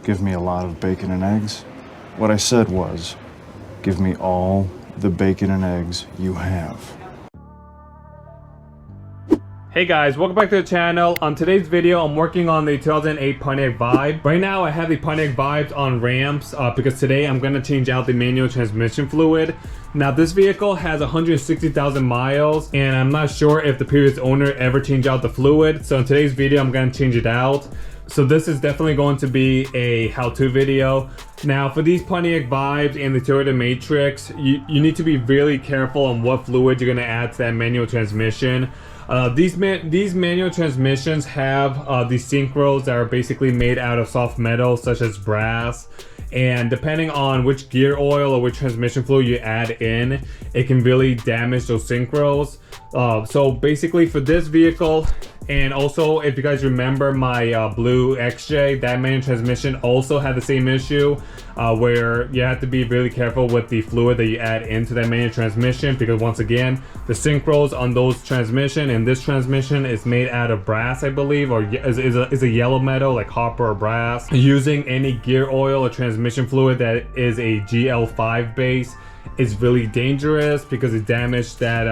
give me a lot of bacon and eggs. What I said was, give me all the bacon and eggs you have. Hey guys, welcome back to the channel. On today's video, I'm working on the 2008 Pontiac Vibe. Right now, I have the Pontiac Vibes on ramps because today I'm going to change out the manual transmission fluid. Now, this vehicle has 160,000 miles, and I'm not sure if the previous owner ever changed out the fluid. So in today's video, I'm going to change it out. So this is definitely going to be a how-to video. Now, for these Pontiac Vibes and the Toyota Matrix, you need to be really careful on what fluid you're going to add to that manual transmission. These manual transmissions have these synchros that are basically made out of soft metal such as brass, and depending on which gear oil or which transmission fluid you add in, it can really damage those synchros. So basically for this vehicle, and also if you guys remember my blue XJ, that manual transmission also had the same issue where you have to be really careful with the fluid that you add into that manual transmission, because once again, the synchros on those transmission and this transmission is made out of brass, I believe, or is a yellow metal like copper or brass. Using any gear oil or transmission fluid that is a GL5 base is really dangerous because it damaged that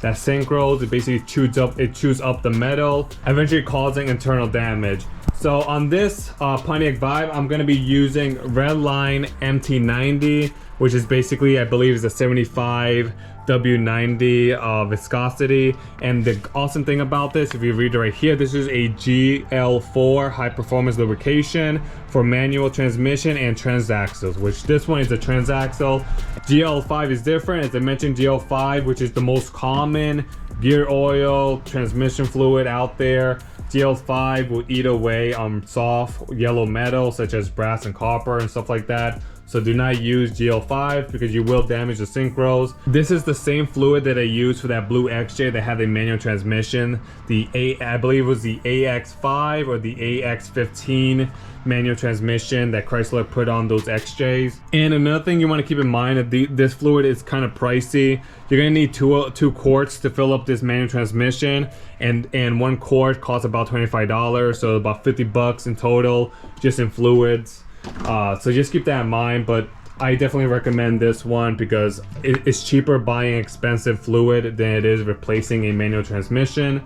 synchros. It basically chews up the metal, eventually causing internal damage. So on this Pontiac Vibe, I'm going to be using Redline MT90, which is basically, I believe, is a 75 W90 viscosity. And the awesome thing about this, if you read it right here, this is a GL4 high performance lubrication for manual transmission and transaxles, which this one is a transaxle. GL5 is different. As I mentioned, GL5, which is the most common gear oil transmission fluid out there. GL5 will eat away on soft yellow metal such as brass and copper and stuff like that. So do not use GL5 because you will damage the synchros. This is the same fluid that I used for that blue XJ that had the manual transmission. I believe it was the AX5 or the AX15 manual transmission that Chrysler put on those XJs. And another thing you want to keep in mind that this fluid is kind of pricey. You're gonna need two quarts to fill up this manual transmission, and one quart costs about $25, so about 50 bucks in total just in fluids. So just keep that in mind, but I definitely recommend this one because it's cheaper buying expensive fluid than it is replacing a manual transmission.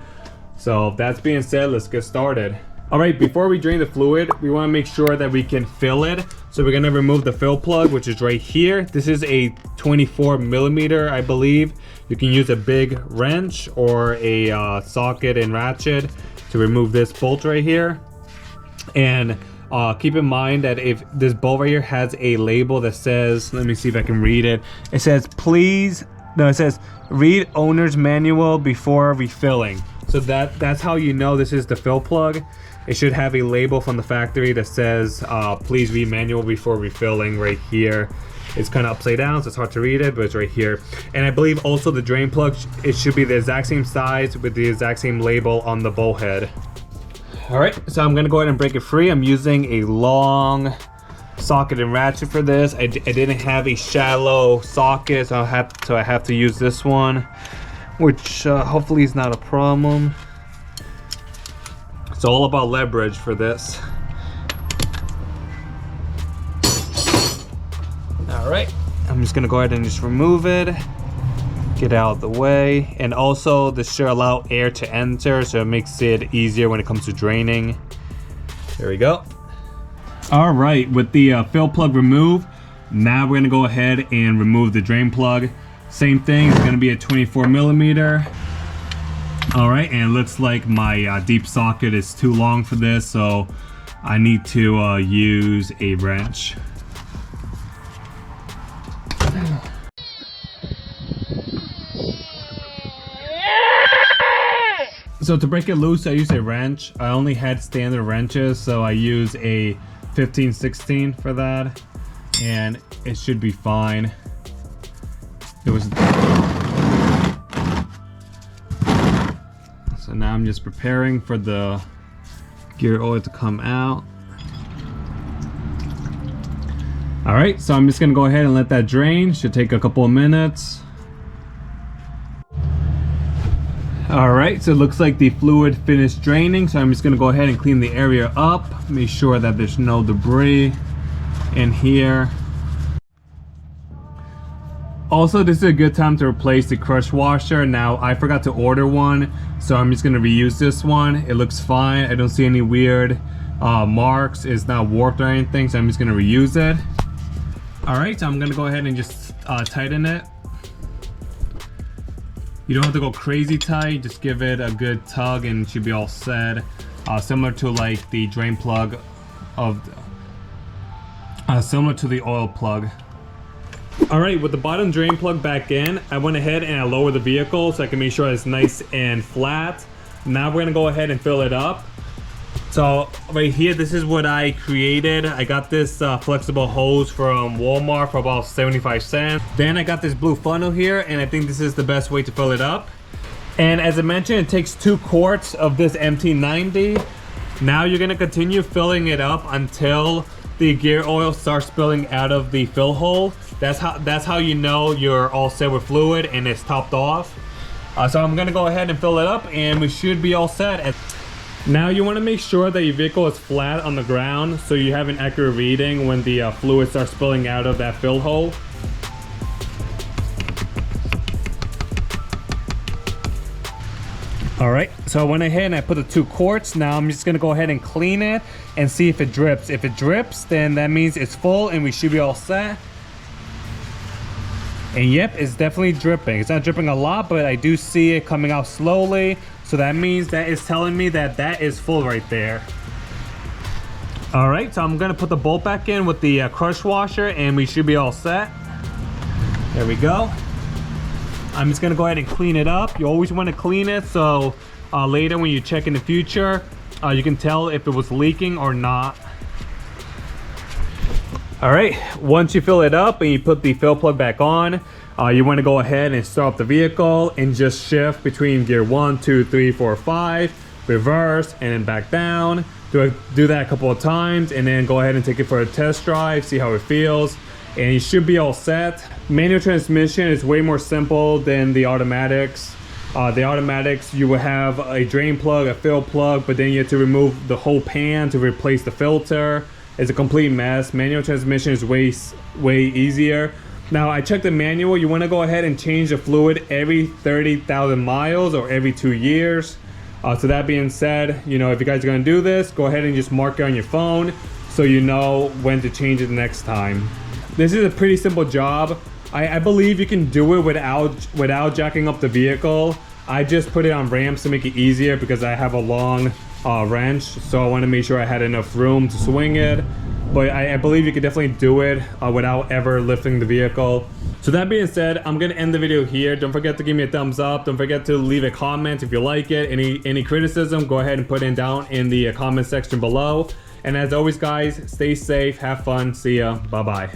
So that being said, let's get started. Alright, before we drain the fluid, we want to make sure that we can fill it. So we're going to remove the fill plug, which is right here. This is a 24 millimeter, I believe. You can use a big wrench or a socket and ratchet to remove this bolt right here. And keep in mind that if this bolt right here has a label that says, let me see if I can read it. It says, it says read owner's manual before refilling. So that's how you know this is the fill plug. It should have a label from the factory that says, please read manual before refilling right here. It's kind of upside down, so it's hard to read it, but it's right here. And I believe also the drain plug, it should be the exact same size with the exact same label on the bolt head. Alright, so I'm gonna go ahead and break it free. I'm using a long socket and ratchet for this. I didn't have a shallow socket, so I have to use this one, which hopefully is not a problem. It's all about leverage for this. Alright, I'm just gonna go ahead and just remove it, get out of the way. And also this should allow air to enter, so it makes it easier when it comes to draining. There we go. All right, with the fill plug removed, now we're gonna go ahead and remove the drain plug. Same thing, it's gonna be a 24 millimeter. All right, and it looks like my deep socket is too long for this, so I need to use a wrench. So to break it loose, I use a wrench. I only had standard wrenches, so I use a 15/16 for that, and it should be fine. So now I'm just preparing for the gear oil to come out. All right, so I'm just gonna go ahead and let that drain. Should take a couple of minutes. All right, so it looks like the fluid finished draining, so I'm just gonna go ahead and clean the area up, make sure that there's no debris in here. Also, this is a good time to replace the crush washer. Now, I forgot to order one, so I'm just gonna reuse this one. It looks fine. I don't see any weird marks. It's not warped or anything, so I'm just gonna reuse it. All right, so I'm gonna go ahead and just tighten it. You don't have to go crazy tight, just give it a good tug and it should be all set. Similar to like the drain plug of, similar to the oil plug. All right, with the bottom drain plug back in, I went ahead and I lowered the vehicle so I can make sure it's nice and flat. Now we're gonna go ahead and fill it up. So right here, this is what I created. I got this flexible hose from Walmart for about 75 cents. Then I got this blue funnel here, and I think this is the best way to fill it up. And as I mentioned, it takes 2 quarts of this MT90. Now you're gonna continue filling it up until the gear oil starts spilling out of the fill hole. That's how you know you're all set with fluid and it's topped off. So I'm gonna go ahead and fill it up and we should be all set. Now you wanna make sure that your vehicle is flat on the ground so you have an accurate reading when the fluid starts spilling out of that fill hole. All right, so I went ahead and I put the 2 quarts. Now I'm just gonna go ahead and clean it and see if it drips. If it drips, then that means it's full and we should be all set. And yep, it's definitely dripping. It's not dripping a lot, but I do see it coming out slowly. So that means that is telling me that that is full right there. All right, so I'm gonna put the bolt back in with the crush washer and we should be all set. There we go. I'm just gonna go ahead and clean it up. You always wanna clean it so later when you check in the future, you can tell if it was leaking or not. All right, once you fill it up and you put the fill plug back on, you want to go ahead and start up the vehicle and just shift between gear 1, 2, 3, 4, 5, reverse, and then back down. Do that a couple of times and then go ahead and take it for a test drive, see how it feels, and you should be all set. Manual transmission is way more simple than the automatics. The automatics, you will have a drain plug, a fill plug, but then you have to remove the whole pan to replace the filter. It's a complete mess. Manual transmission is way easier. Now I checked the manual. You want to go ahead and change the fluid every 30,000 miles or every 2 years. So that being said, you know, if you guys are going to do this, go ahead and just mark it on your phone so you know when to change it the next time. This is a pretty simple job. I believe you can do it without jacking up the vehicle. I just put it on ramps to make it easier because I have a long wrench, so I want to make sure I had enough room to swing it. But I believe you could definitely do it without ever lifting the vehicle. So that being said, I'm gonna end the video here. Don't forget to give me a thumbs up. Don't forget to leave a comment if you like it. Any criticism, go ahead and put it down in the comment section below. And as always guys, stay safe, have fun, see ya, bye bye.